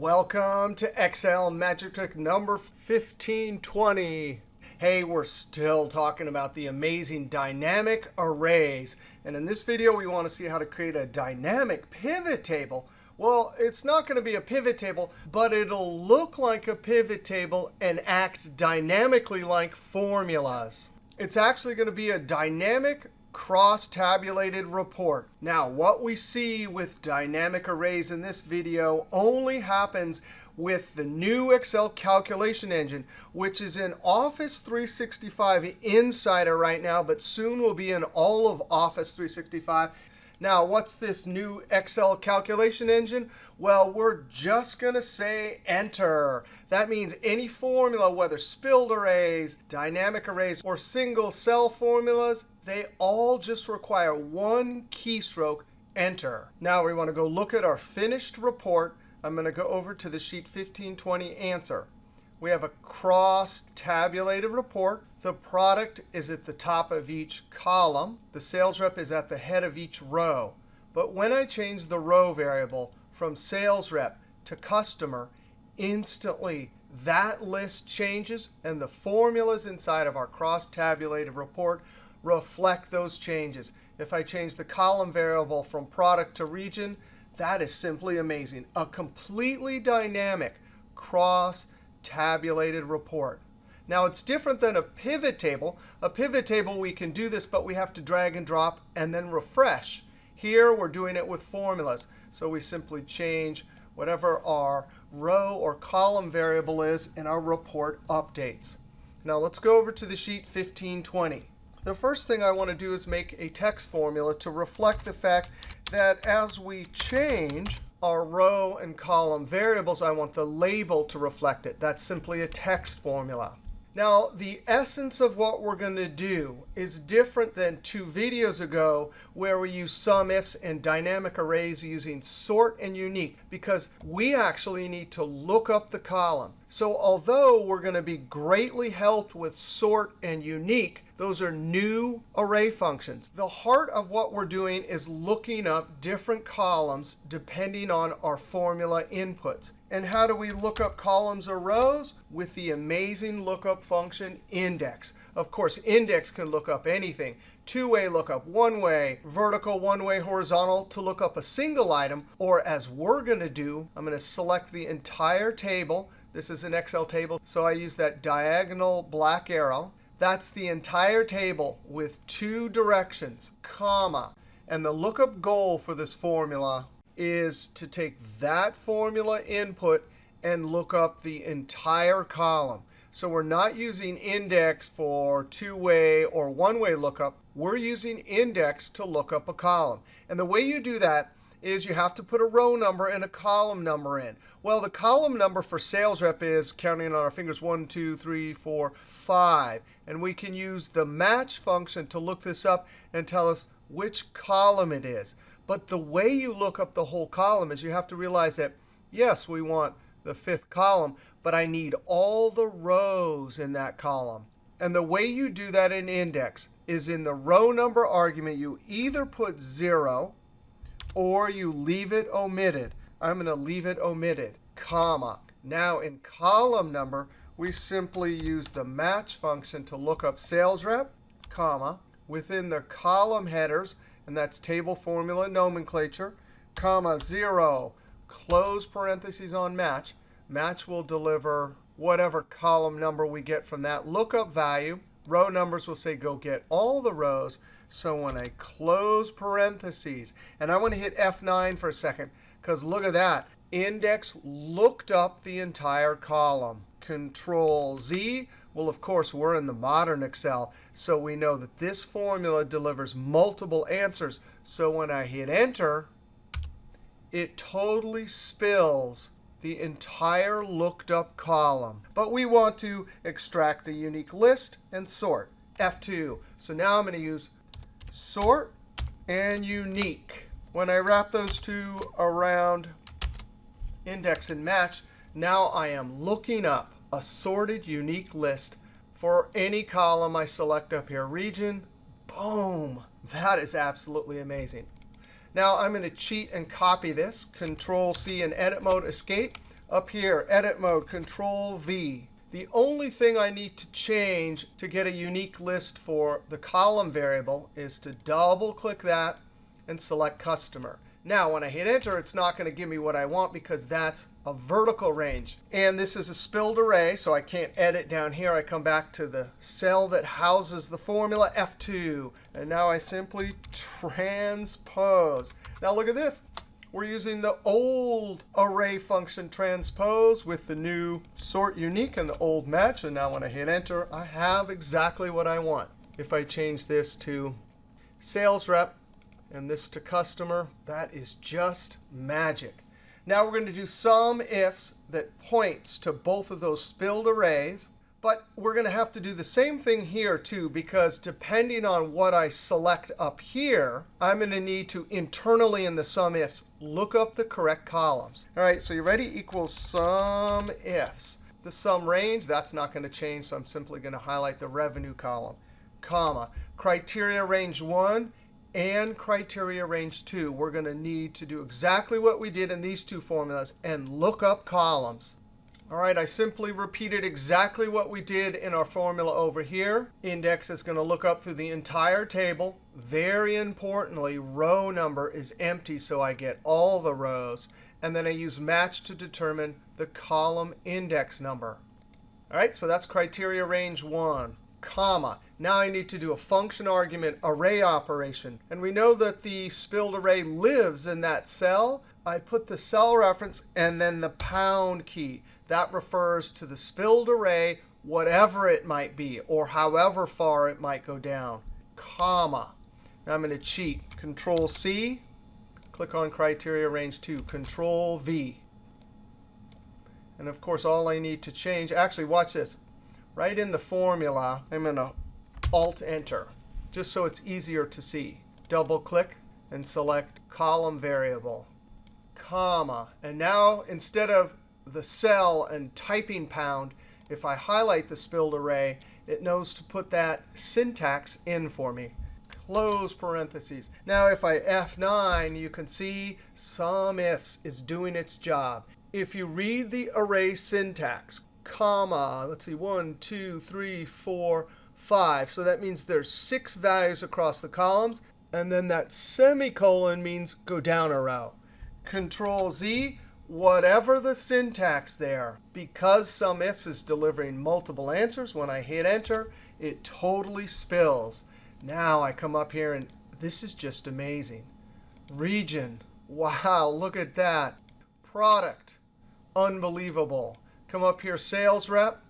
Welcome to Excel magic trick number 1520. Hey, we're still talking about the amazing dynamic arrays. And in this video, we want to see how to create a dynamic pivot table. Well, it's not going to be a pivot table, but it'll look like a pivot table and act dynamically like formulas. It's actually going to be a dynamic cross-tabulated report. Now, what we see with dynamic arrays in this video only happens with the new Excel calculation engine, which is in Office 365 Insider right now, but soon will be in all of Office 365. Now, what's this new Excel calculation engine? Well, we're just going to say enter. That means any formula, whether spilled arrays, dynamic arrays, or single cell formulas, they all just require one keystroke, enter. Now we want to go look at our finished report. I'm going to go over to the sheet 1520 answer. We have a cross-tabulated report. The product is at the top of each column. The sales rep is at the head of each row. But when I change the row variable from sales rep to customer, instantly that list changes, and the formulas inside of our cross-tabulated report reflect those changes. If I change the column variable from product to region, that is simply amazing. A completely dynamic cross-tabulated report. Now, it's different than a pivot table. A pivot table, we can do this, but we have to drag and drop and then refresh. Here, we're doing it with formulas. So we simply change whatever our row or column variable is, and our report updates. Now, let's go over to the sheet 1520. The first thing I want to do is make a text formula to reflect the fact that as we change our row and column variables, I want the label to reflect it. That's simply a text formula. Now, the essence of what we're going to do is different than 2 videos ago where we use SUMIFS and dynamic arrays using sort and unique, because we actually need to look up the column. So although we're going to be greatly helped with sort and unique, those are new array functions. The heart of what we're doing is looking up different columns depending on our formula inputs. And how do we look up columns or rows? With the amazing lookup function index. Of course, index can look up anything. Two-way lookup, one-way, vertical, one-way, horizontal to look up a single item. Or as we're going to do, I'm going to select the entire table. This is an Excel table, so I use that diagonal black arrow. That's the entire table with 2 directions, comma. And the lookup goal for this formula is to take that formula input and look up the entire column. So we're not using index for two-way or one-way lookup. We're using index to look up a column. And the way you do that is you have to put a row number and a column number in. Well, the column number for sales rep is, counting on our fingers, 1, 2, 3, 4, 5. And we can use the match function to look this up and tell us which column it is. But the way you look up the whole column is you have to realize that, yes, we want the 5th column, but I need all the rows in that column. And the way you do that in index is in the row number argument, you either put 0 or you leave it omitted. I'm going to leave it omitted, comma. Now in column number, we simply use the match function to look up sales rep, comma, within the column headers, and that's table formula nomenclature, comma, 0, close parentheses on match. Match will deliver whatever column number we get from that lookup value. Row numbers will say go get all the rows. So when I close parentheses, and I want to hit F9 for a second, because look at that. Index looked up the entire column. Control Z. Well, of course, we're in the modern Excel, so we know that this formula delivers multiple answers. So when I hit Enter, it totally spills the entire looked up column. But we want to extract a unique list and sort. F2. So now I'm going to use sort and unique. When I wrap those 2 around index and match, now I am looking up a sorted unique list for any column I select up here. Region, boom. That is absolutely amazing. Now I'm going to cheat and copy this. Control C in edit mode, escape. Up here, edit mode, Control V. The only thing I need to change to get a unique list for the column variable is to double click that and select customer. Now, when I hit enter, it's not going to give me what I want because that's a vertical range. And this is a spilled array, so I can't edit down here. I come back to the cell that houses the formula, F2. And now I simply transpose. Now look at this. We're using the old array function transpose with the new sort unique and the old match. And now when I hit enter, I have exactly what I want. If I change this to sales rep, and this to customer, that is just magic. Now we're going to do SUMIFS that points to both of those spilled arrays. But we're going to have to do the same thing here too, because depending on what I select up here, I'm going to need to internally in the SUMIFS look up the correct columns. All right, so you ready? Equals SUMIFS. The sum range, that's not going to change, so I'm simply going to highlight the revenue column, comma, criteria range 1 and criteria range 2. We're going to need to do exactly what we did in these two formulas and look up columns. All right, I simply repeated exactly what we did in our formula over here. Index is going to look up through the entire table. Very importantly, row number is empty, so I get all the rows. And then I use match to determine the column index number. All right, so that's criteria range 1, comma. Now I need to do a function argument array operation. And we know that the spilled array lives in that cell. I put the cell reference and then the pound key. That refers to the spilled array, whatever it might be, or however far it might go down, comma. Now I'm going to cheat. Control C, click on criteria range 2, Control V. And of course, all I need to change, actually, watch this. Right in the formula, I'm going to Alt-Enter, just so it's easier to see. Double-click and select column variable, comma. And now, instead of the cell and typing pound, if I highlight the spilled array, it knows to put that syntax in for me. Close parentheses. Now, if I F9, you can see SUMIFS is doing its job. If you read the array syntax, comma, let's see, 1, 2, 3, 4, 5. So that means there's 6 values across the columns. And then that semicolon means go down a row. Control Z, whatever the syntax there. Because SUMIFS is delivering multiple answers, when I hit enter, it totally spills. Now I come up here, and this is just amazing. Region, wow, look at that. Product, unbelievable. Come up here, sales rep.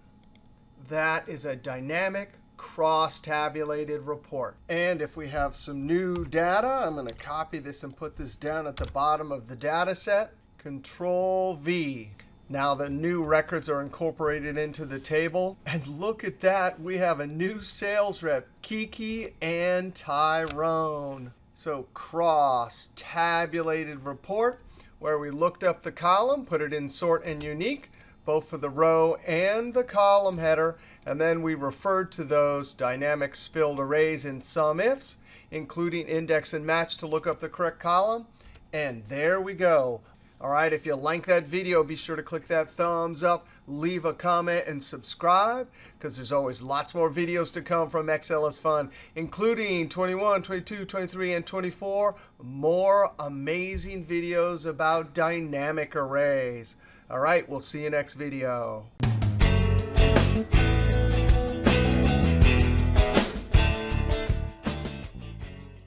That is a dynamic cross-tabulated report. And if we have some new data, I'm going to copy this and put this down at the bottom of the data set. Control V. Now the new records are incorporated into the table. And look at that. We have a new sales rep, Kiki and Tyrone. So cross-tabulated report, where we looked up the column, put it in sort and unique, both for the row and the column header. And then we referred to those dynamic spilled arrays in SUMIFS, including index and match to look up the correct column. And there we go. All right, if you like that video, be sure to click that thumbs up, leave a comment, and subscribe, because there's always lots more videos to come from excelisfun, including 21, 22, 23, and 24. More amazing videos about dynamic arrays. All right, we'll see you next video.